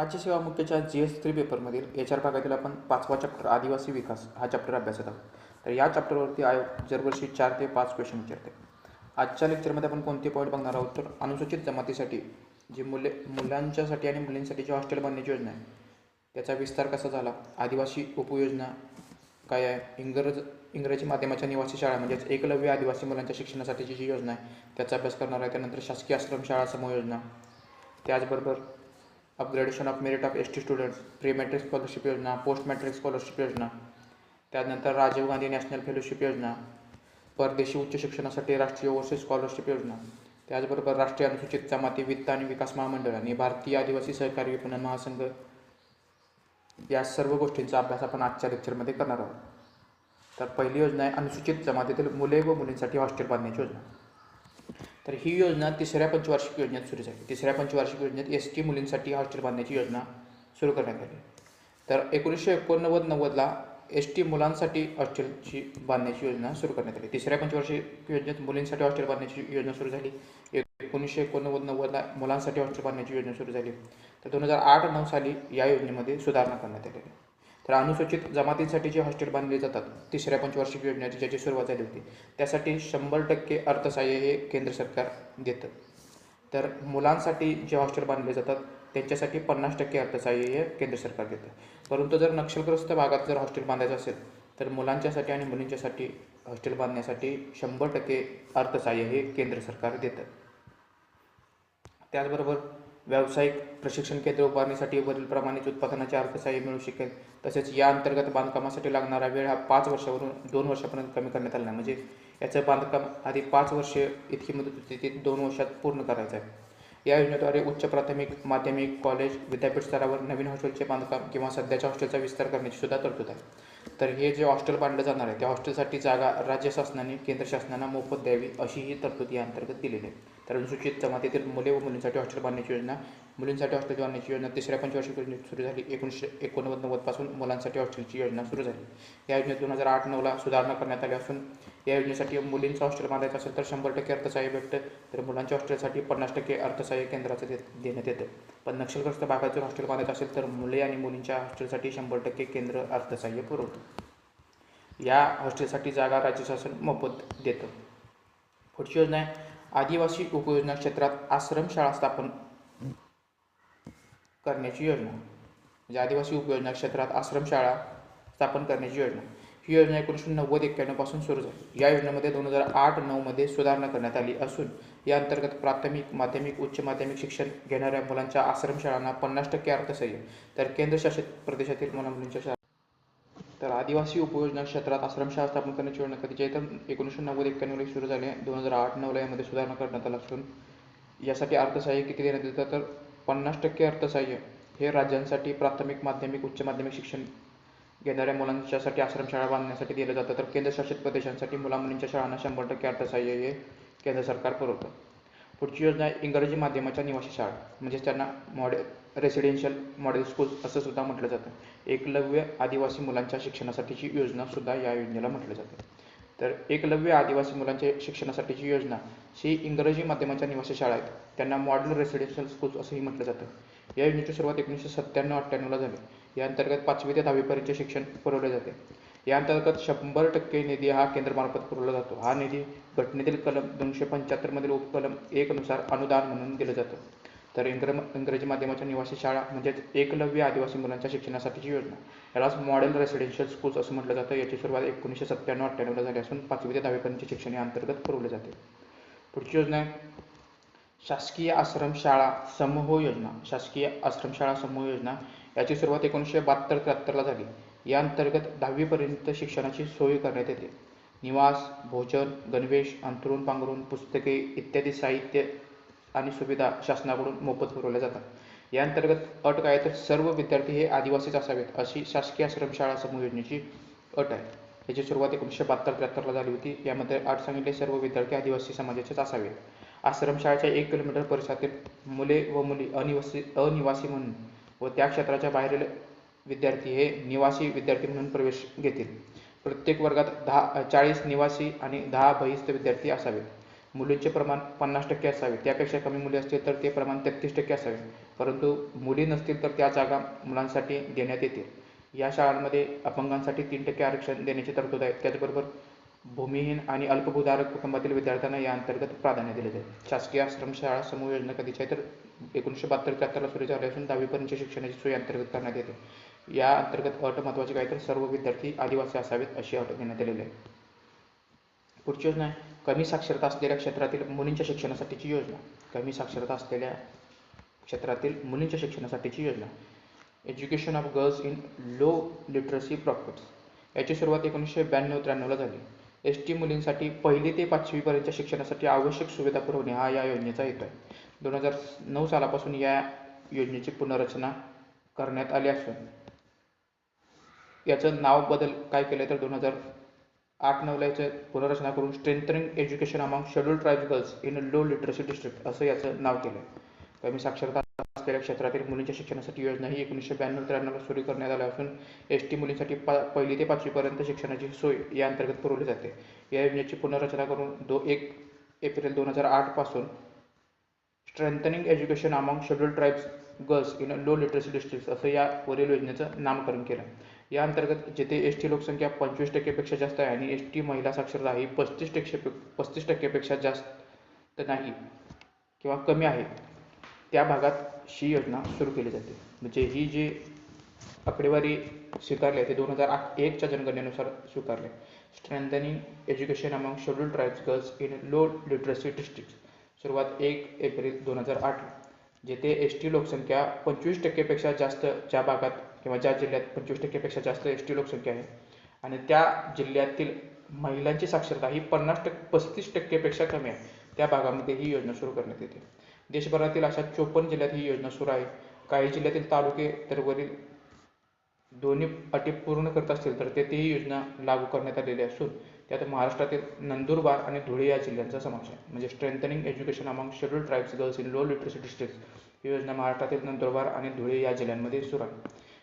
राज्य सेवा मुख्यच्या GS3 पेपरमधील HR भागातील आपण 5वा चॅप्टर आदिवासी विकास हा चॅप्टर अभ्यासत आहोत। तर या चॅप्टरवरती आयोग दरवर्षी 4 ते 5 क्वेश्चन विचारते। आजच्या लेक्चरमध्ये आपण कोणते पॉईंट बघणार आहोत तर अनुसूचित जमातीसाठी जी मुलांच्यासाठी आणि मुलींसाठी जी हॉस्टेल बांधण्याची योजना आहे त्याचा विस्तार कसा झाला, आदिवासी उपयोजना काय आहे, इंग्रजी माध्यमाच्या निवासी शाळा म्हणजेच एकलव्य आदिवासी मुलांच्या शिक्षणासाठीची जी योजना आहे त्याचा अभ्यास करणार आहे। त्यानंतर शासकीय आश्रमशाळा समूह योजना, त्याचबरोबर upgradation of merit of ST students, pre matric scholarship योजना, पोस्ट मॅट्रिक स्कॉलरशिप योजना, त्यानंतर राजीव गांधी नॅशनल फेलोशिप योजना, परदेशी उच्च शिक्षणासाठी राष्ट्रीय ओव्हरसीज स्कॉलरशिप योजना, त्याचबरोबर राष्ट्रीय अनुसूचित जमाती वित्त आणि विकास महामंडळ आणि भारतीय आदिवासी सहकारी विपणन महासंघ या सर्व गोष्टींचा अभ्यास आपण आजच्या लेक्चरमध्ये करणार आहोत। तर पहिली योजना आहे अनुसूचित जमातीतील मुले व मुलींसाठी हॉस्टेल बांधण्याची योजना। तर ही योजना तिसऱ्या पंचवार्षिक योजनेत सुरू झाली। तिसऱ्या पंचवार्षिक योजनेत ST मुलींसाठी हॉस्टेल बांधण्याची योजना सुरू करण्यात आली। तर 1989-90ला ST मुलांसाठी हॉस्टेलची बांधण्याची योजना सुरू करण्यात आली। तिसऱ्या पंचवार्षिक योजनेत मुलींसाठी हॉस्टेल बांधण्याची योजना सुरू झाली। 1989-90ला मुलांसाठी हॉस्टेल बांधण्याची योजना सुरू झाली। तर 2008-9 साली या योजनेमध्ये सुधारणा करण्यात आली। तर अनुसूचित जमातींसाठी जे हॉस्टेल बांधले जातात तिसऱ्या पंचवार्षिक योजनेची ज्याची सुरुवात झाली होती त्यासाठी 100% अर्थसहाय्य हे केंद्र सरकार देतं। तर मुलांसाठी जे हॉस्टेल बांधले जातात त्यांच्यासाठी 50% अर्थसहाय्य हे केंद्र सरकार देतं। परंतु जर नक्षलग्रस्त भागात जर हॉस्टेल बांधायचं असेल तर मुलांच्यासाठी आणि मुलींच्यासाठी हॉस्टेल बांधण्यासाठी 100% अर्थसहाय्य हे केंद्र सरकार देतं। त्याचबरोबर व्यावसायिक प्रशिक्षण केंद्र उभारणीसाठी वरीलप्रमाणेच उत्पादनाचे अर्थसहाय्य मिळू शकेल। तसेच या अंतर्गत बांधकामासाठी लागणारा वेळ हा 5 वर्षावरून 2 वर्षापर्यंत कमी करण्यात आला आहे। म्हणजे याचं बांधकाम आधी 5 वर्षे इतकी मुदत होती ती 2 वर्षात पूर्ण करायचं आहे। या योजनेद्वारे उच्च प्राथमिक, माध्यमिक, कॉलेज, विद्यापीठ स्तरावर नवीन हॉस्टेलचे बांधकाम किंवा सध्याच्या हॉस्टेलचा विस्तार करण्याची सुद्धा तरतूद आहे। तर हे जे हॉस्टेल बांधलं जाणार आहे त्या हॉस्टेलसाठी जागा राज्य शासनाने केंद्र शासनाला मोफत द्यावी अशी ही तरतूद या अंतर्गत दिलेली आहे। तर अनुसूचित जमातीतील मुले व मुलींसाठी हॉस्टेल बांधण्याची योजना, मुलींसाठी हॉस्टेल बांधण्याची योजना तिसऱ्या पंचवार्षिक योजनेत सुरू झाली। 1989-90 पासून मुलांसाठी हॉस्टेलची योजना सुरू झाली। या योजनेत 2008-9ला सुधारणा करण्यात आली असून या योजनेसाठी मुलींचं हॉस्टेल बांधायचं असेल तर 100% अर्थसहाय्य भेटतं। तर मुलांच्या हॉस्टेलसाठी 50% अर्थसहाय्य केंद्राचं देण्यात येतं। पण नक्षलग्रस्त भागात जर हॉस्टेल बांधायचं असेल तर मुले आणि मुलींच्या हॉस्टेलसाठी 100% केंद्र अर्थसहाय्य पुरवतं। या हॉस्टेलसाठी जागा राज्य शासन मोफत देतं। पुढची योजना आहे आदिवासी उपयोजना क्षेत्रात आश्रमशाळा स्थापन करण्याची योजना। म्हणजे आदिवासी उपयोजना क्षेत्रात आश्रमशाळा स्थापन करण्याची योजना। ही योजना 1990-91 पासून सुरू झाली। या योजनेमध्ये 2008-9 मध्ये सुधारणा करण्यात आली असून या अंतर्गत प्राथमिक, माध्यमिक, उच्च माध्यमिक शिक्षण घेणाऱ्या मुलांच्या आश्रमशाळांना 50% अर्थसहाय्य, तर केंद्रशासित प्रदेशातील मुलामुलींच्या शाळा। तर आदिवासी उपयोजना क्षेत्रात आश्रमशाळा स्थापन करण्याची योजना कधीची आहे तर 1990-91 सुरू झाली आहे। 2008-9ला यामध्ये सुधारणा करण्यात आली असून यासाठी अर्थसहाय्य किती देण्यात येतं तर 50% अर्थसहाय्य हे राज्यांसाठी प्राथमिक, माध्यमिक, उच्च माध्यमिक शिक्षण घेणाऱ्या मुलांच्यासाठी आश्रमशाळा बांधण्यासाठी दिलं जातं। तर केंद्रशासित प्रदेशांसाठी मुलामुलींच्या शाळांना 100% अर्थसहाय्य हे केंद्र सरकार पुरवतं। पुढची योजना आहे इंग्रजी माध्यमाच्या निवासी शाळा, म्हणजेच त्यांना रेसिडेन्शियल मॉडेल स्कूल असं सुद्धा म्हटलं जातं। एकलव्य आदिवासी मुलांच्या शिक्षणासाठीची योजना सुद्धा या योजनेला म्हटलं जातं। तर एकलव्य आदिवासी मुलांच्या शिक्षणासाठीची योजना ही इंग्रजी माध्यमाच्या निवासी शाळा आहेत त्यांना मॉडेल रेसिडेन्शियल स्कूल्स असंही म्हटलं जातं। या योजनेची सुरुवात 1997-98ला झाली। या अंतर्गत 5वी ते 10वी पर्यंतचे शिक्षण पुरवले जाते। या अंतर्गत 100% निधी हा केंद्रामार्फत पुरवला जातो। हा निधी घटनेतील कलम 275 मधील उपकलम 1 नुसार अनुदान म्हणून दिलं जातं। तर इंग्रजी माध्यमाच्या निवासी शाळा म्हणजेच एकलव्य आदिवासी मुलांच्या शिक्षणासाठीची योजना यालाच मॉडेल रेसिडेन्शियल स्कूल्स असं म्हटलं जातं। याची सुरुवात 1997-98ला झाली असून 5वी ते 10वी पर्यंतचे शिक्षण या अंतर्गत पुरवले जाते। पुढची योजना आहे शासकीय आश्रमशाळा समूह योजना। शासकीय आश्रमशाळा समूह योजना याची सुरुवात 1972-73ला झाली। या अंतर्गत 10वी पर्यंत शिक्षणाची सोय करण्यात येते। निवास, भोजन, गणवेश, अंथरूण पांघरूण, पुस्तके इत्यादी साहित्य आणि सुविधा शासनाकडून मोफत पुरवल्या जातात। या अंतर्गत अट काय तर सर्व विद्यार्थी हे आदिवासीच असावेत अशी शासकीय आश्रमशाळा समूह योजनेची अट आहे। याची सुरुवात 1972-73ला झाली होती। यामध्ये अट सांगितली सर्व विद्यार्थी आदिवासी समाजाचेच असावेत। आश्रमशाळेच्या 1 किलोमीटर परिसरातील मुले व मुली अनिवासी म्हणून व त्या क्षेत्राच्या बाहेरील विद्यार्थी हे निवासी विद्यार्थी म्हणून प्रवेश घेतील। प्रत्येक वर्गात 40 निवासी आणि 10 बहिस्थ विद्यार्थी असावेत। मुलींचे प्रमाण 50% असावे, त्यापेक्षा कमी मुली असतील तर ते प्रमाण 33% असावे, परंतु मुली नसतील तर त्या जागा मुलांसाठी देण्यात येतील। या शाळांमध्ये अपंगांसाठी 3% आरक्षण देण्याची तरतूद आहे। त्याचबरोबर भूमिहीन आणि अल्पभूधारक कुटुंबातील विद्यार्थ्यांना या अंतर्गत प्राधान्य दिले जाईल। शासकीय आश्रमशाळा समूह योजना कधीची आहे तर 1972-73 सुरू झाली असून 10वीपर्यंतच्या शिक्षणाची सोय अंतर्गत करण्यात येते। या अंतर्गत अट महत्त्वाची काय तर सर्व विद्यार्थी आदिवासी असावेत अशी अट देण्यात आलेली आहे। पुढची योजना आहे कमी साक्षरता असलेल्या क्षेत्रातील मुलींच्या शिक्षणासाठीची योजना। कमी साक्षरता असलेल्या क्षेत्रातील मुलींच्या शिक्षणासाठीची योजना education of girls in low literacy pockets. याची सुरुवात 1992-93 झाली। एस टी मुलींसाठी 1ली ते 5वी पर्यंतच्या शिक्षणासाठी आवश्यक सुविधा पुरवणे हा या योजनेचा हेतू आहे। 2009 सालापासून या योजनेची पुनर्रचना करण्यात आली असून याचं नाव बदल काय केलं तर 2008-9ला याचं पुनर्रचना करून strengthening education among scheduled tribes girls in low literacy district असं याचं नाव केलं आहे। कमी साक्षरता असलेल्या क्षेत्रातील मुलींच्या शिक्षणासाठी योजना ही 1992-93ला सुरू करण्यात आली असून एस टी मुलींसाठी 1ली ते 5वी पर्यंत शिक्षणाची सोय या अंतर्गत पुरवली जाते। या योजनेची पुनर्रचना करून 1 एप्रिल 2008 पासून strengthening education among scheduled tribes girls in low literacy district असं या वरील योजनेचं नामकरण केलं। या अंतर्गत जिथे एस टी लोकसंख्या 25%पेक्षा जास्त आहे आणि एस टी महिला साक्षरता ही 35%पेक्षा जास्त नाही किंवा कमी आहे त्या भागात ही योजना सुरू केली जाते। म्हणजे ही जी आकडेवारी स्वीकारली आहे ते 2001च्या जनगणनेनुसार स्वीकारले। Strengthening education among scheduled tribes girls in low literacy district सुरुवात 1 एप्रिल 2008। जेथे एस टी लोकसंख्या 25%पेक्षा जास्त ज्या भागात किंवा ज्या जिल्ह्यात 25%पेक्षा जास्त एस टी लोकसंख्या आहे आणि त्या जिल्ह्यातील महिलांची साक्षरता ही 35%पेक्षा कमी आहे त्या भागामध्ये ही योजना सुरू करण्यात येते। देशभरातील अशा 54 जिल्ह्यात ही योजना सुरू आहे। काही जिल्ह्यातील तालुके तर वरील दोन्ही अटी पूर्ण करत असतील तर तेथे ही योजना लागू करण्यात आलेली असून त्यात महाराष्ट्रातील नंदुरबार आणि धुळे या जिल्ह्यांचा समावेश आहे। म्हणजे strengthening education among scheduled tribes girls in low literacy district ही योजना महाराष्ट्रातील नंदुरबार आणि धुळे या जिल्ह्यांमध्ये सुरू आहे।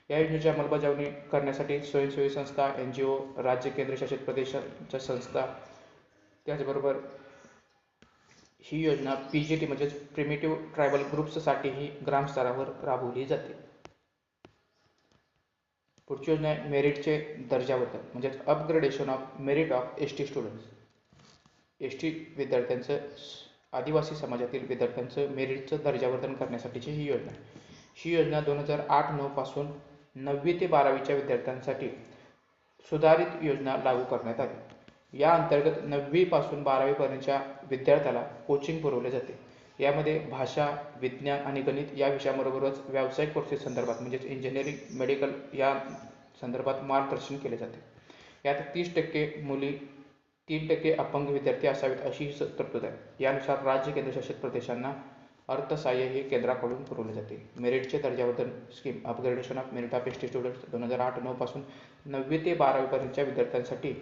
या योजनेची अंमलबजावणी करण्यासाठी स्वयंसेवी संस्था, NGO, राज्य केंद्रशासित प्रदेशांच्या संस्था, त्याचबरोबर ही योजना PGT म्हणजेच प्रिमिटिव्ह ट्रायबल ग्रुप्ससाठीही ग्रामस्तरावर राबवली जाते। पुढची योजना आहे मेरिटचे दर्जावर्धन म्हणजेच upgradation of merit of S T students. S T विद्यार्थ्यांचं आदिवासी समाजातील विद्यार्थ्यांचं मेरिटचं दर्जावर्धन करण्यासाठीची ही योजना आहे। ही योजना 2008-9 पासून 9वी ते 12वीच्या विद्यार्थ्यांसाठी सुधारित योजना लागू करण्यात आली। या अंतर्गत 9वी पासून 12वी पर्यंतच्या विद्यार्थ्याला कोचिंग पुरवले जाते। यामध्ये भाषा, विज्ञान आणि गणित या विषयाबरोबरच व्यावसायिक कोर्सेस संदर्भात म्हणजेच इंजिनिअरिंग, मेडिकल या संदर्भात मार्गदर्शन केले जाते। यात 30% मुली, 3% अपंग विद्यार्थी असावेत अशी तरतूद आहे। यानुसार राज्य केंद्रशासित प्रदेशांना अर्थसहाय्य हे केंद्राकडून पुरवले जाते। मेरिटचे दर्जावर्धन scheme upgradation of merit of S T students 2008-9 पासून 9वी ते 12वी पर्यंतच्या विद्यार्थ्यांसाठी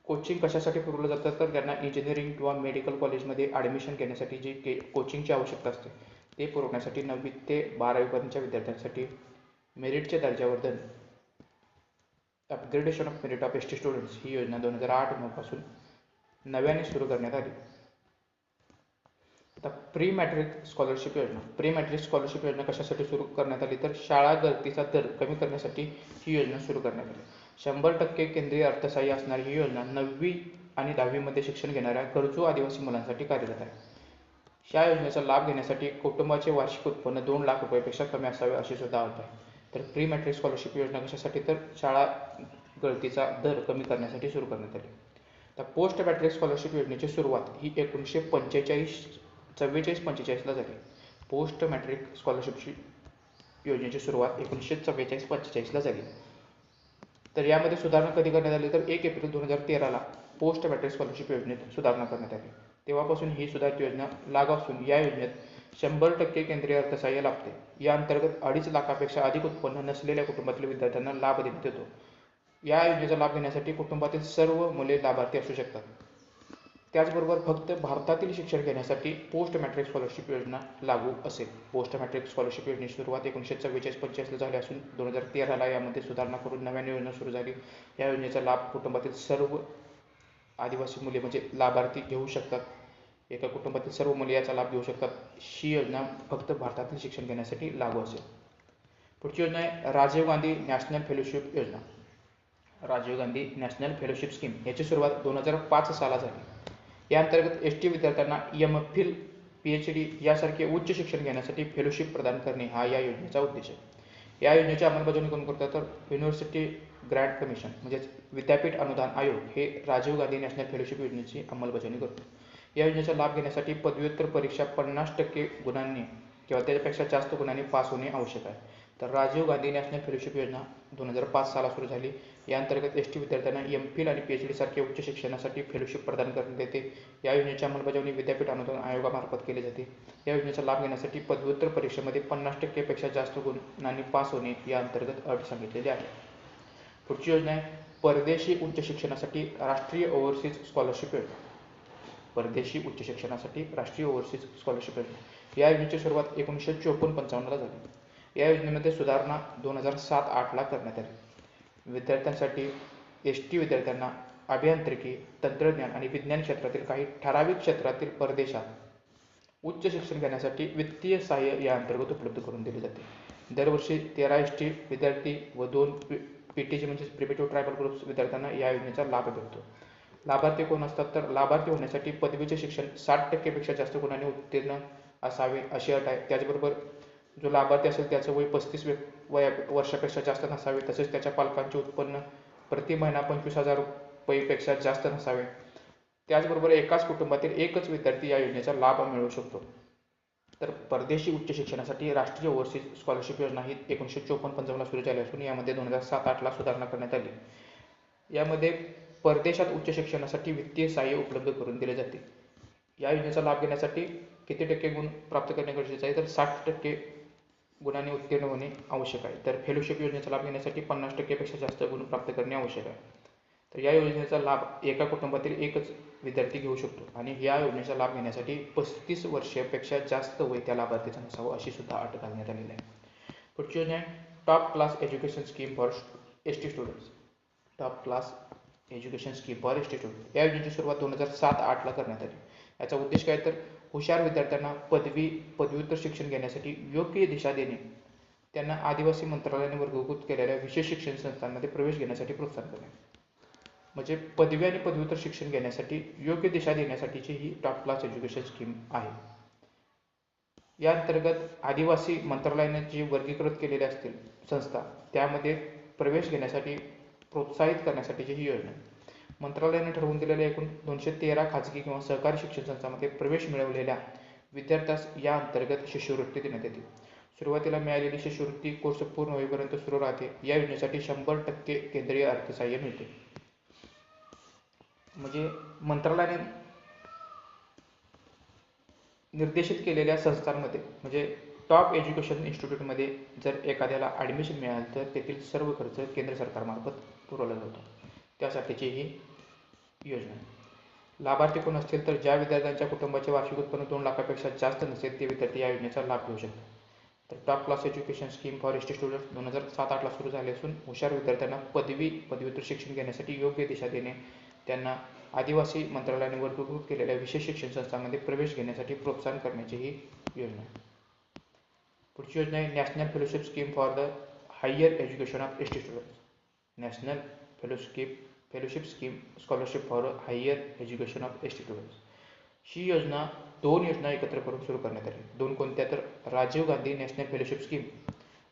कोचिंग कशासाठी पुरवलं जातं तर त्यांना इंजिनिअरिंग किंवा मेडिकल कॉलेजमध्ये ॲडमिशन घेण्यासाठी जी कोचिंगची आवश्यकता असते ते पुरवण्यासाठी 9वी ते 12वी पर्यंतच्या विद्यार्थ्यांसाठी मेरिटचे दर्जावर्धन upgradation of merit of S T students ही योजना 2008-9 पासून नव्याने सुरू करण्यात आली। आता प्री मॅट्रिक स्कॉलरशिप योजना। प्री मॅट्रिक स्कॉलरशिप योजना कशासाठी सुरू करण्यात आली तर शाळा गळतीचा दर कमी करण्यासाठी ही योजना सुरू करण्यात आली। 100% केंद्रीय अर्थसहाय्य असणारी ही योजना 9वी आणि 10वीमध्ये शिक्षण घेणाऱ्या गरजू आदिवासी मुलांसाठी कार्यरत आहे। या योजनेचा लाभ घेण्यासाठी कुटुंबाचे वार्षिक उत्पन्न 2 लाख रुपयापेक्षा कमी असावे अशी सुद्धा अट आहे। तर प्री मॅट्रिक स्कॉलरशिप योजना कशासाठी तर शाळा गळतीचा दर कमी करण्यासाठी सुरू करण्यात आली। तर पोस्ट मॅट्रिक स्कॉलरशिप योजनेची सुरुवात ही 1944-45ला झाली। पोस्ट मॅट्रिक स्कॉलरशिपची योजनेची सुरुवात 1944-45ला झाली। तर यामध्ये सुधारणा कधी करण्यात आली तर 1 एप्रिल 2013ला पोस्ट मॅट्रिक स्कॉलरशिप योजनेत सुधारणा करण्यात आली। तेव्हापासून ही सुधारित योजना लागू असून या योजनेत 100% केंद्रीय अर्थसहाय्य लाभते। या अंतर्गत 2.5 लाखापेक्षा अधिक उत्पन्न नसलेल्या कुटुंबातील विद्यार्थ्यांना लाभ देण्यात येतो। या योजनेचा लाभ घेण्यासाठी कुटुंबातील सर्व मुले लाभार्थी असू शकतात। त्याचबरोबर फक्त भारतातील शिक्षण घेण्यासाठी पोस्ट मॅट्रिक स्कॉलरशिप योजना लागू असेल। पोस्ट मॅट्रिक स्कॉलरशिप योजनेची सुरुवात 1944-45ला झाली असून 2013ला यामध्ये सुधारणा करून नव्याने योजना सुरू झाली। या योजनेचा लाभ कुटुंबातील सर्व आदिवासी मुले म्हणजे लाभार्थी घेऊ शकतात. एका कुटुंबातील सर्व मुले याचा लाभ घेऊ शकतात. ही योजना फक्त भारतातील शिक्षण घेण्यासाठी लागू असेल. पुढची योजना आहे राजीव गांधी नॅशनल फेलोशिप योजना. Rajiv Gandhi national fellowship scheme याची सुरुवात 2005 साला झाली. या अंतर्गत एस टी विद्यार्थ्यांना MPhil, PhD यासारखे उच्च शिक्षण घेण्यासाठी फेलोशिप प्रदान करणे हा या योजनेचा उद्देश आहे. या योजनेची अंमलबजावणी कोण करतात तर युनिव्हर्सिटी ग्रँट कमिशन म्हणजेच विद्यापीठ अनुदान आयोग हे राजीव गांधी नॅशनल फेलोशिप योजनेची अंमलबजावणी करतो. या योजनेचा लाभ घेण्यासाठी पदव्युत्तर परीक्षा 50% गुणांनी किंवा त्याच्यापेक्षा जास्त गुणांनी पास होणे आवश्यक आहे. तर राजीव गांधी नॅशनल फेलोशिप योजना 2005 साला सुरू झाली. या अंतर्गत एस टी विद्यार्थ्यांना MPhil आणि PhD सारख्या उच्च शिक्षणासाठी फेलोशिप प्रदान करण्यात येते. या योजनेची अंमलबजावणी विद्यापीठ अनुदान आयोगामार्फत केली जाते. या योजनेचा लाभ घेण्यासाठी पदव्युत्तर परीक्षेमध्ये 50% पेक्षा जास्त गुणांनी पास होणे या अंतर्गत अट सांगितलेली आहे. पुढची योजना आहे परदेशी उच्च शिक्षणासाठी राष्ट्रीय ओव्हरसीज स्कॉलरशिप योजना. परदेशी उच्च शिक्षणासाठी राष्ट्रीय ओव्हरसीज स्कॉलरशिप योजना. या योजनेची सुरुवात 1954-55 झाली. या योजनेमध्ये सुधारणा 2007-8 करण्यात आली. विद्यार्थ्यांसाठी ST विद्यार्थ्यांना अभियांत्रिकी, तंत्रज्ञान आणि विज्ञान क्षेत्रातील काही ठराविक क्षेत्रातील परदेशात उच्च शिक्षण घेण्यासाठी वित्तीय सहाय्य या अंतर्गत उपलब्ध करून दिले जाते. दरवर्षी 13 ST विद्यार्थी व 2 PTG म्हणजे प्रिमिटिव्ह ट्रायबल ग्रुप्स विद्यार्थ्यांना या योजनेचा लाभ भेटतो. लाभार्थी कोण असतात तर लाभार्थी होण्यासाठी पदवीचे शिक्षण 60% पेक्षा जास्त गुणांनी उत्तीर्ण असावे अशी अट आहे. त्याचबरोबर जो लाभार्थी असेल त्याचं वय 35 वर्षापेक्षा जास्त नसावे. तसेच त्याच्या पालकांचे उत्पन्न प्रति महिना 25,000 रुपयेपेक्षा जास्त नसावे. त्याचबरोबर एकाच कुटुंबातील एकच विद्यार्थी या योजनेचा लाभ मिळवू शकतो. तर परदेशी उच्च शिक्षणासाठी राष्ट्रीय ओव्हरसीज स्कॉलरशिप योजना ही 1954-55 सुरू झाली असून यामध्ये 2007-8 सुधारणा करण्यात आली. यामध्ये परदेशात उच्च शिक्षणासाठी वित्तीय सहाय्य उपलब्ध करून दिले जाते. या योजनेचा लाभ घेण्यासाठी किती टक्के गुण प्राप्त करणे गरजेचे आहे तर 60% गुणांनी उत्तीर्ण होणे आवश्यक आहे. तर फेलोशिप योजनेचा लाभ घेण्यासाठी 50% पेक्षा जास्त गुण प्राप्त करणे आवश्यक आहे. तर या योजनेचा लाभ एका कुटुंबातील एकच विद्यार्थी घेऊ शकतो आणि या योजनेचा लाभ घेण्यासाठी 35 वर्षापेक्षा जास्त वय त्या लाभार्थीचं नसावं अशी सुद्धा अट घालण्यात आलेली आहे. पुढची योजना आहे top class education scheme for ST students. Top class education scheme for ST students या योजनेची सुरुवात 2007-8 करण्यात आली. याचा उद्देश काय तर हुशार विद्यार्थ्यांना पदव्युत्तर शिक्षण घेण्यासाठी योग्य दिशा देणे, त्यांना आदिवासी मंत्रालयाने वर्गीकृत केलेल्या विशेष शिक्षण संस्थांमध्ये प्रवेश घेण्यासाठी प्रोत्साहन करणे. म्हणजे पदवी आणि पदव्युत्तर शिक्षण घेण्यासाठी योग्य दिशा देण्यासाठीची ही टॉप क्लास एज्युकेशन स्कीम आहे. या अंतर्गत आदिवासी मंत्रालयाने जी वर्गीकृत केलेल्या असतील संस्था त्यामध्ये प्रवेश घेण्यासाठी प्रोत्साहित करण्यासाठीची ही योजना. मंत्रालयाने ठरवून दिलेल्या एकूण 213 खाजगी किंवा सहकारी शिक्षण संस्थांमध्ये प्रवेश मिळवलेल्या विद्यार्थ्यास या अंतर्गत शिष्यवृत्ती देण्यात येते. सुरुवातीला मिळालेली शिष्यवृत्ती कोर्स पूर्ण होईपर्यंत सुरू राहते. या योजनेसाठी 100% केंद्रीय अर्थसहाय्य मिळते. म्हणजे मंत्रालयाने निर्देशित केलेल्या संस्थांमध्ये म्हणजे टॉप एज्युकेशन इन्स्टिट्यूटमध्ये जर एखाद्याला ॲडमिशन मिळालं तर तेथील सर्व खर्च केंद्र सरकारमार्फत पुरवला जातो. त्यासाठीची ही योजना. लाभार्थी कोण असतील तर ज्या विद्यार्थ्यांच्या कुटुंबाचे वार्षिक उत्पन्न 2 लाखापेक्षा जास्त नसेल ते विद्यार्थी या योजनेचा लाभ घेऊ शकतात. तर top class education scheme for ST students 2007-8 सुरू झाले असून हुशार विद्यार्थ्यांना पदव्युत्तर शिक्षण घेण्यासाठी योग्य दिशा देणे, त्यांना आदिवासी मंत्रालयाने वर्गीकृत केलेल्या विशेष शिक्षण संस्थांमध्ये प्रवेश घेण्यासाठी प्रोत्साहन करण्याची ही योजना. पुढची योजना आहे national fellowship scheme for the higher education of ST students. National fellowship scheme scholarship for higher education of ST students. ही योजना 2 योजना एकत्र करून सुरू करण्यात आली. 2 कोणत्या तर Rajiv Gandhi national fellowship scheme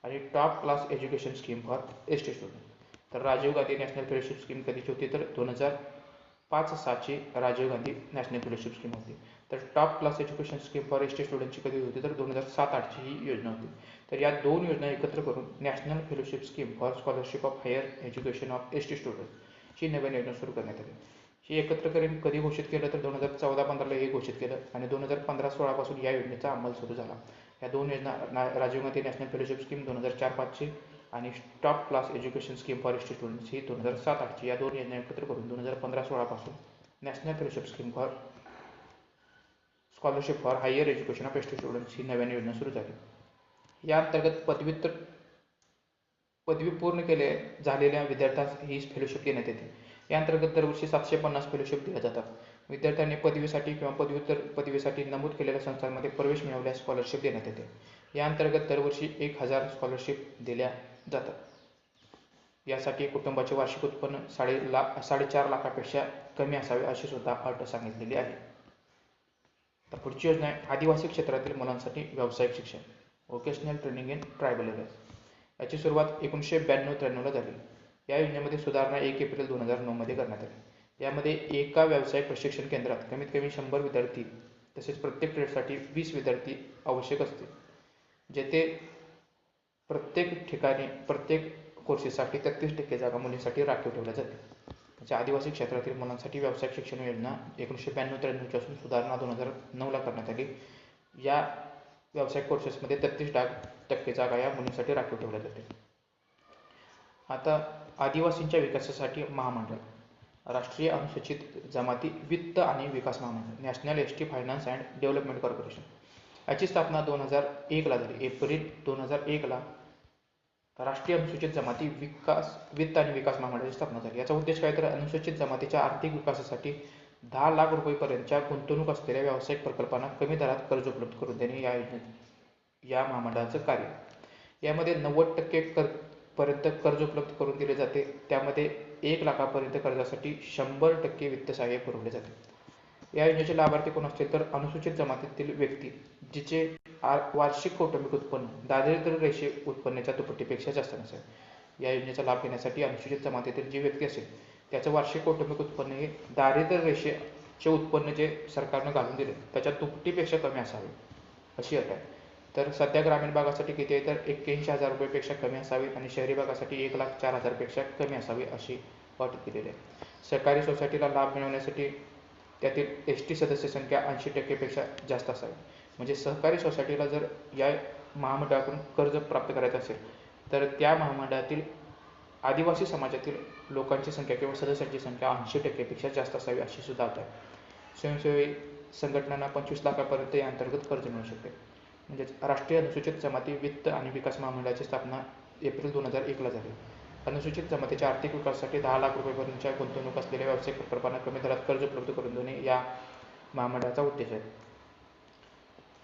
आणि top class education scheme for ST students. तर Rajiv Gandhi national fellowship scheme कधीची होती तर 2005-6ची Rajiv Gandhi national fellowship scheme होती. तर top class education scheme for ST स्टुडंटची कधी होती तर 2007-8ची ही योजना होती. तर या 2 योजना एकत्र करून national fellowship scheme for scholarship of higher education of ST students ही नवीन योजना सुरू करण्यात आली. ही एकत्र करून कधी घोषित केलं तर 2014-15ला हे घोषित केलं आणि 2015-16 पासून या योजनेचा अंमल सुरू झाला. या 2 योजना Rajiv Gandhi national fellowship scheme 2004-5ची आणि top class education scheme for ST students ही 2007-8ची या 2 योजना एकत्र करून 2015-16 पासून national fellowship scheme for scholarship for higher education of ST students ही नवीन योजना सुरू झाली. या अंतर्गत पदवी पूर्ण झालेल्या विद्यार्थ्यास ही फेलोशिप देण्यात येते. या अंतर्गत दरवर्षी 750 फेलोशिप दिल्या जातात. विद्यार्थ्यांनी पदवीसाठी किंवा पदव्युत्तर पदवीसाठी नमूद केलेल्या संस्थांमध्ये प्रवेश मिळवल्यास स्कॉलरशिप देण्यात येते. या अंतर्गत दरवर्षी 1000 स्कॉलरशिप दिल्या जातात. यासाठी कुटुंबाचे वार्षिक उत्पन्न 4.5 लाखापेक्षा कमी असावे अशी सुद्धा अट सांगितलेली आहे. तर पुढची योजना आहे आदिवासी क्षेत्रातील मुलांसाठी व्यावसायिक शिक्षण, vocational training in tribal areas. याची सुरुवात 1992-93ला झाली. या योजनेमध्ये सुधारणा 1 एप्रिल 2009 मध्ये करण्यात आली. यामध्ये एका व्यावसायिक प्रशिक्षण केंद्रात कमीत कमी 100 विद्यार्थी तसेच प्रत्येक ट्रेडसाठी 20 विद्यार्थी आवश्यक असतील, जेथे प्रत्येक ठिकाणी प्रत्येक कोर्सेससाठी 33% जागा मुलींसाठी राखीव ठेवल्या जाते. म्हणजे आदिवासी क्षेत्रातील मुलांसाठी व्यावसायिक शिक्षण योजना 1992-93 पासून सुधारणा 2009ला करण्यात आली. या व्यावसायिक कोर्सेसमध्ये 33% जागा या मुलींसाठी राखीव ठेवल्या जाते. आता आदिवासींच्या विकासासाठी महामंडळ, राष्ट्रीय अनुसूचित जमाती वित्त आणि विकास महामंडळ, national ST finance and development corporation. याची स्थापना 2001ला झाली. एप्रिल 2001ला राष्ट्रीय अनुसूचित जमाती वित्त आणि विकास महामंडळाची स्थापना झाली. याचा उद्देश काय तर अनुसूचित जमातीच्या आर्थिक विकासासाठी 10 लाख रुपयेपर्यंतच्या गुंतवणूक असलेल्या व्यावसायिक प्रकल्पांना कमी दरात कर्ज उपलब्ध करून देणे या महामंडळाचं कार्य. यामध्ये 90% पर्यंत कर्ज उपलब्ध करून दिले जाते. त्यामध्ये 1 लाखापर्यंत कर्जासाठी 100% वित्त सहाय्य पुरवले जाते. या योजनेचे लाभार्थी कोण असतील तर अनुसूचित जमातीतील व्यक्ती जिचे वार्षिक कौटुंबिक उत्पन्न दारिद्र्य रेषे उत्पन्नाच्या दुपटीपेक्षा जास्त नसेल. या योजनेचा लाभ घेण्यासाठी अनुसूचित जमातीतील जी व्यक्ती असेल त्याचं वार्षिक कौटुंबिक उत्पन्न हे दारिद्र्य रेषेचे उत्पन्न जे सरकारनं घालून दिले त्याच्या दुपटीपेक्षा कमी असावे अशी अट आहे. तर सध्या ग्रामीण भागासाठी किती आहे तर 81,000 रुपयेपेक्षा कमी असावी आणि शहरी भागासाठी 1,04,000 पेक्षा कमी असावी अशी अट दिलेली आहे. सहकारी सोसायटीला लाभ मिळवण्यासाठी त्यातील एसटी सदस्य संख्या 80% पेक्षा जास्त असावी. म्हणजे सहकारी सोसायटीला जर या महामंडळाकडून कर्ज प्राप्त करायचं असेल तर त्या महामंडळातील आदिवासी समाजातील लोकांची संख्या किंवा सदस्यांची संख्या 80% पेक्षा जास्त असावी अशी सुद्धा अट आहे. स्वयंसेवी संघटनांना 25 लाखापर्यंत या अंतर्गत कर्ज मिळू शकते. म्हणजेच राष्ट्रीय अनुसूचित जमाती वित्त आणि विकास महामंडळाची स्थापना एप्रिल 2001ला झाली. अनुसूचित जमातीच्या आर्थिक विकासासाठी 10 लाख रुपयेपर्यंतच्या गुंतवणूक असलेल्या व्यावसायिक प्रकल्पांना कमी दरात कर्ज उपलब्ध करून देणे या महामंडळाचा उद्देश आहे.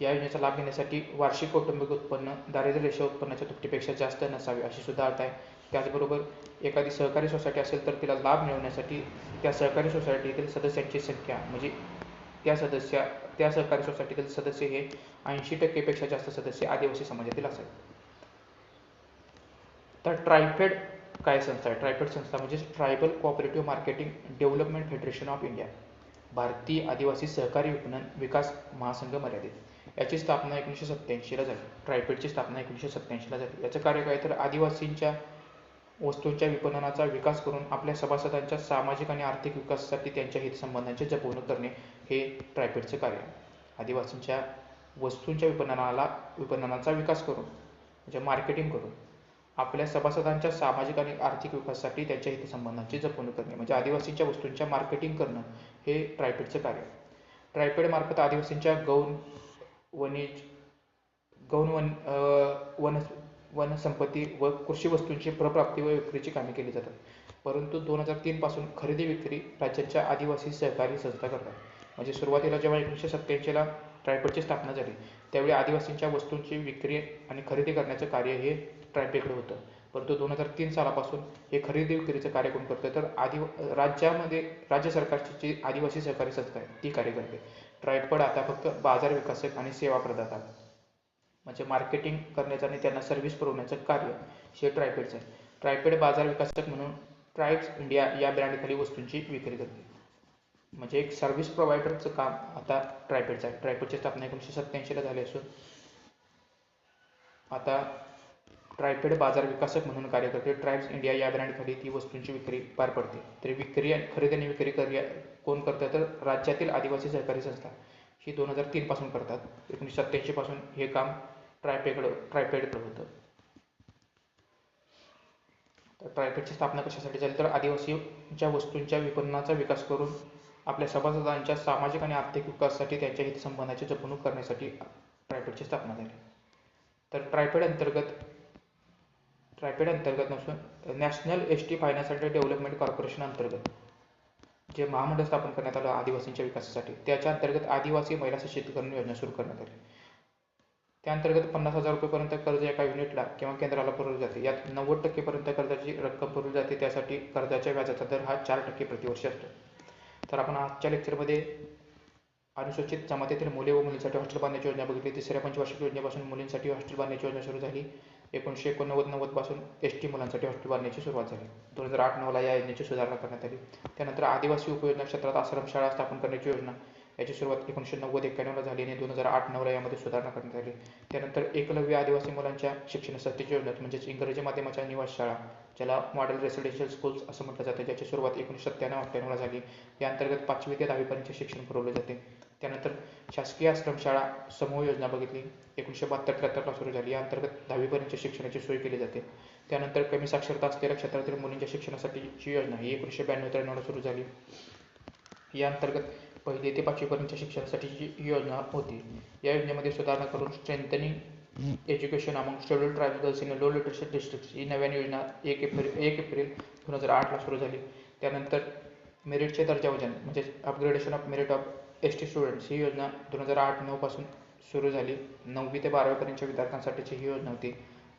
या योजनेचा लाभ घेण्यासाठी वार्षिक कौटुंबिक उत्पन्न दारिद्र्य रेषा उत्पन्नाच्या दुपटीपेक्षा जास्त नसावे अशी सुद्धा अट आहे. त्याचबरोबर एखादी सहकारी सोसायटी असेल तर तिला लाभ मिळवण्यासाठी त्या सहकारी सोसायटीतील सदस्यांची संख्या म्हणजे त्या सहकारी सोसायटीतील सदस्य हे 80% पेक्षा जास्त सदस्य आदिवासी समाजातील असावे. तर ट्रायफेड काय संस्था आहे? ट्रायफेड संस्था म्हणजे tribal cooperative marketing development federation of India, भारतीय आदिवासी सहकारी विपणन विकास महासंघ मर्यादित. याची स्थापना 1987ला झाली. ट्रायफेडची स्थापना 1987ला झाली. याचं कार्य काय तर आदिवासींच्या वस्तूंच्या विपणनाचा विकास करून आपल्या सभासदांच्या सामाजिक आणि आर्थिक विकासासाठी त्यांच्या हितसंबंधांची जपवणूक करणे हे ट्रायफेडचं कार्य आहे. आदिवासींच्या वस्तूंच्या विपणनाचा विकास करून म्हणजे मार्केटिंग करून आपल्या सभासदांच्या सामाजिक आणि आर्थिक विकासासाठी त्यांच्या हितसंबंधांची जपवणूक करणे म्हणजे आदिवासींच्या वस्तूंच्या मार्केटिंग करणं हे ट्रायफेडचं कार्य आहे. ट्रायफेड मार्फत आदिवासींच्या गौण वनसंपत्ती व कृषी वस्तूंची प्रप्राप्ती व विक्रीची कामे केली जातात. परंतु 2003 पासून खरेदी विक्री राज्यांच्या आदिवासी सहकारी संस्था करतात. म्हणजे सुरुवातीला जेव्हा 1987ला ट्रायफेडची स्थापना झाली त्यावेळी आदिवासींच्या वस्तूंची विक्री आणि खरेदी करण्याचं कार्य हे ट्रायफेडकडे होतं. परंतु 2003 सालापासून हे खरेदी विक्रीचं कार्य कोण करतं तर राज्य सरकारची जी आदिवासी सहकारी संस्था आहे ती कार्य करते. ट्रायफेड आता फक्त बाजार विकासक आणि सेवा प्रदाता म्हणजे मार्केटिंग करण्याचं आणि त्यांना सर्व्हिस पुरवण्याचं कार्य हे ट्रायफेडचं आहे. ट्रायफेड बाजार विकासक म्हणून ट्राईब्स इंडिया या ब्रँडखाली वस्तूंची विक्री करते. म्हणजे एक सर्व्हिस प्रोव्हायडरचं काम आता ट्रायफेडचं आहे. ट्रायफेडची स्थापना 1987ला झाली असून आता ट्रायफेड बाजार विकासक म्हणून कार्य करते. ट्राईब्स इंडिया या ब्रँडखाली ती वस्तूंची विक्री पार पडते. तर खरेदी आणि विक्री कोण करतं तर राज्यातील आदिवासी सहकारी संस्था ही 2003 पासून करतात. 1987 पासून हे काम ट्रायफेडकडे होतं. तर ट्रायफेडची स्थापना कशासाठी झाली तर आदिवासीच्या वस्तूंच्या विपणनाचा विकास करून आपल्या सभासदांच्या सामाजिक आणि आर्थिक विकासासाठी त्यांच्या हितसंबंधांची जपणूक करण्यासाठी ट्रायफेडची स्थापना झाली. तर ट्रायफेड अंतर्गत नसून national ST finance and development corporation अंतर्गत जे महामंडळ स्थापन करण्यात आलं आदिवासींच्या विकासासाठी, त्याच्या अंतर्गत आदिवासी महिला सशक्तीकरण योजना सुरू करण्यात आली. त्या अंतर्गत 50,000 रुपयेपर्यंत कर्ज एका युनिटला किंवा केंद्राला पुरवले जाते. यात 90% पर्यंत कर्जाची रक्कम पुरवली जाते. त्यासाठी कर्जाच्या व्याजाचा दर हा 4% प्रतिवर्षी असतो. तर आपण आजच्या लेक्चरमध्ये अनुसूचित जमातीतील मुले व मुलींसाठी हॉस्टेल बांधण्याची योजना बघितली. तिसऱ्या पंचवार्षिक योजनेपासून मुलींसाठी हॉस्टेल बांधण्याची योजना सुरू झाली. 1989-90 पासून एसटी मुलांसाठी हॉस्टेल बांधण्याची सुरुवात झाली. 2008-9ला या योजनेची सुधारणा करण्यात आली. त्यानंतर आदिवासी उपयोजना क्षेत्रात आश्रमशाळा स्थापन करण्याची योजना, याची सुरुवात 1990-91ला झाली आणि 2008-9ला यामध्ये सुधारणा करण्यात आली. त्यानंतर एकलव्य आदिवासी मुलांच्या शिक्षणासाठीची योजना म्हणजेच इंग्रजी माध्यमाच्या निवास शाळा, ज्याला मॉडेल रेसिडेन्शियल स्कूल्स असं म्हटलं जातं, ज्याची सुरुवात 1997-98ला झाली. या अंतर्गत 5वी ते 10वीपर्यंतचे शिक्षण पुरवले जाते. त्यानंतर शासकीय आश्रमशाळा समूह योजना बघितली, 1972-73ला सुरू झाली. या अंतर्गत 10वीपर्यंतच्या शिक्षणाची सोय केली जाते. त्यानंतर कमी साक्षरता असलेल्या क्षेत्रातील मुलींच्या शिक्षणासाठीची योजना ही 1992-93ला सुरू झाली. या अंतर्गत 1ली ते 5वीपर्यंतच्या शिक्षणासाठीची ही योजना होती. या योजनेमध्ये सुधारणा करून strengthening education among scheduled tribes girls in low literacy districts ही नव्याने योजना 1 एप्रिल 2008ला सुरू झाली. त्यानंतर मेरिटचे दर्जा वजन म्हणजेच upgradation of merit of ST students ही योजना 2008-9 पासून सुरू झाली. 9वी ते 12वीपर्यंतच्या विद्यार्थ्यांसाठीची ही योजना होती.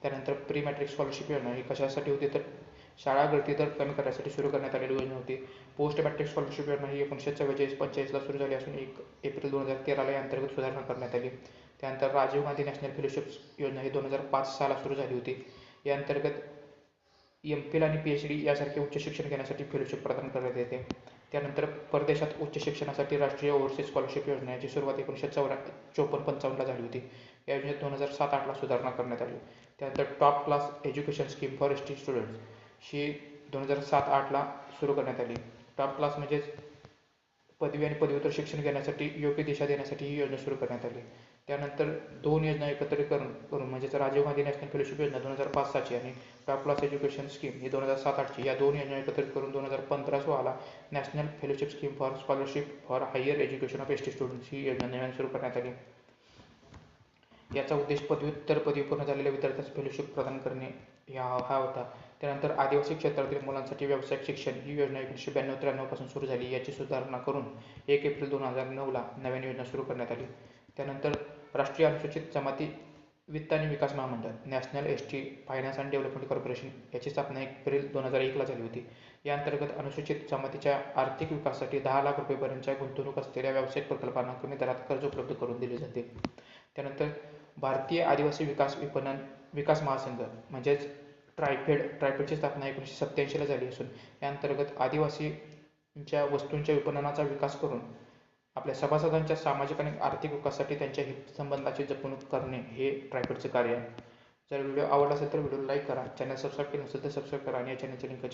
त्यानंतर प्री मॅट्रिक स्कॉलरशिप योजना ही कशासाठी होती तर शाळा गळती दर कमी करण्यासाठी सुरू करण्यात आलेली योजना होती. पोस्ट मॅट्रिक स्कॉलरशिप योजना ही 1944-45ला सुरू झाली असून 1 एप्रिल 2013ला या अंतर्गत सुधारणा करण्यात आली. त्यानंतर राजीव गांधी नॅशनल फेलोशिप योजना ही 2005 साला सुरू झाली होती. या अंतर्गत MPhil आणि PhD यासारखे उच्च शिक्षण घेण्यासाठी फेलोशिप प्रदान करण्यात येते. त्यानंतर परदेशात उच्च शिक्षणासाठी राष्ट्रीय ओव्हरसीज स्कॉलरशिप योजना याची सुरुवात 1954-55ला झाली होती. या योजनेत 2007-8ला सुधारणा करण्यात आली. त्यानंतर top class education scheme for ST students ही 2007-8ला सुरू करण्यात आली. टॉप क्लास म्हणजेच पदवी आणि पदव्युत्तर शिक्षण घेण्यासाठी योग्य दिशा देण्यासाठी ही योजना सुरू करण्यात आली. त्यानंतर 2 योजना एकत्रित करून म्हणजेच राजीव गांधी नॅशनल फेलोशिप योजना 2005-6ची आणि टॉप क्लास एज्युकेशन स्कीम ही 2007-8ची, या 2 योजना एकत्रित करून 2015-16ला national fellowship scheme for scholarship for higher education of ST students ही योजना नव्याने सुरू करण्यात आली. याचा उद्देश पदव्युत्तर पदवी पूर्ण झालेल्या विद्यार्थ्यांस फेलोशिप प्रदान करणे हा होता. त्यानंतर आदिवासी क्षेत्रातील मुलांसाठी व्यावसायिक शिक्षण ही योजना 1992-93 पासून सुरू झाली. याची सुधारणा करून 1 एप्रिल 2009ला नव्याने योजना सुरू करण्यात आली. त्यानंतर राष्ट्रीय अनुसूचित जमाती वित्त आणि विकास महामंडळ national ST finance and development corporation याची स्थापना 1 एप्रिल 2001ला झाली होती. या अंतर्गत अनुसूचित जमातीच्या आर्थिक विकासासाठी 10 लाख रुपयेपर्यंतच्या गुंतवणूक असलेल्या व्यावसायिक प्रकल्पांना कमी दरात कर्ज उपलब्ध करून दिले जाते. त्यानंतर भारतीय आदिवासी विपणन विकास महासंघ म्हणजेच ट्रायफेडची स्थापना 1987ला झाली असून या अंतर्गत आदिवासींच्या वस्तूंच्या विपणनाचा विकास करून आपल्या सभासदांच्या सामाजिक आणि आर्थिक विकासासाठी त्यांच्या हितसंबंधाची जपणूक करणे हे ट्रायफेडचे कार्य आहे. जर व्हिडिओ आवडला असेल तर व्हिडिओला लाईक करा, चॅनल सबस्क्राईब केलं नसेल तर सबस्क्राईब करा आणि या चॅनलची लिंक